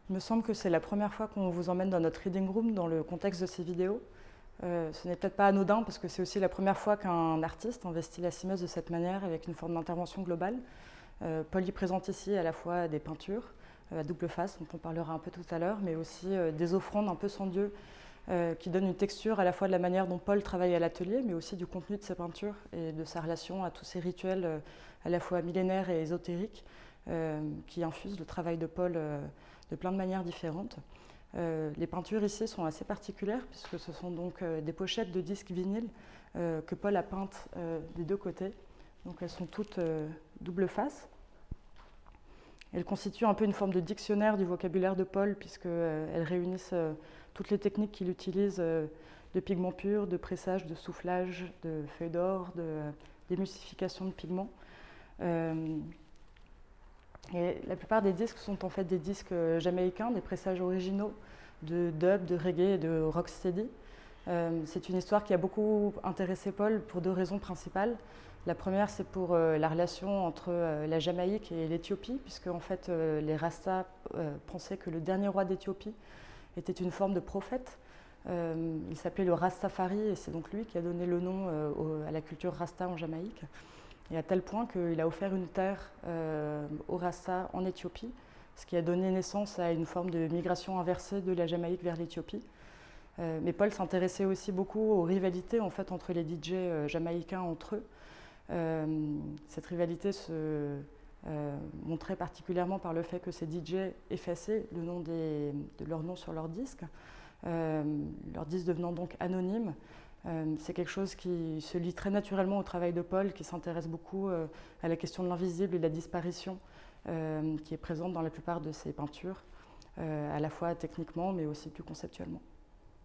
Il me semble que c'est la première fois qu'on vous emmène dans notre reading room dans le contexte de ces vidéos. Ce n'est peut-être pas anodin parce que c'est aussi la première fois qu'un artiste investit la cimeuse de cette manière avec une forme d'intervention globale. Paul y présente ici à la fois des peintures à double face, dont on parlera un peu tout à l'heure, mais aussi des offrandes un peu sans Dieu qui donnent une texture à la fois de la manière dont Paul travaille à l'atelier, mais aussi du contenu de ses peintures et de sa relation à tous ces rituels à la fois millénaires et ésotériques qui infusent le travail de Paul de plein de manières différentes. Les peintures ici sont assez particulières puisque ce sont donc des pochettes de disques vinyles que Paul a peintes des deux côtés. Donc elles sont toutes double face. Elles constituent un peu une forme de dictionnaire du vocabulaire de Paul puisqu'elles réunissent toutes les techniques qu'il utilise de pigments purs, de pressage, de soufflage, de feuilles d'or, d'émulsification de pigments. Et la plupart des disques sont en fait des disques jamaïcains, des pressages originaux de dub, de reggae et de rocksteady. C'est une histoire qui a beaucoup intéressé Paul pour deux raisons principales. La première, c'est pour la relation entre la Jamaïque et l'Éthiopie, puisque en fait, les Rastas pensaient que le dernier roi d'Éthiopie était une forme de prophète. Il s'appelait le Rastafari et c'est donc lui qui a donné le nom à la culture Rasta en Jamaïque. Et à tel point qu'il a offert une terre aux Rastas en Éthiopie, ce qui a donné naissance à une forme de migration inversée de la Jamaïque vers l'Éthiopie. Mais Paul s'intéressait aussi beaucoup aux rivalités en fait, entre les DJ jamaïcains entre eux. Cette rivalité se montrait particulièrement par le fait que ces DJ effaçaient le nom de leur nom sur leurs disques, leurs disques devenant donc anonymes. C'est quelque chose qui se lie très naturellement au travail de Paul, qui s'intéresse beaucoup à la question de l'invisible et de la disparition, qui est présente dans la plupart de ses peintures, à la fois techniquement mais aussi plus conceptuellement.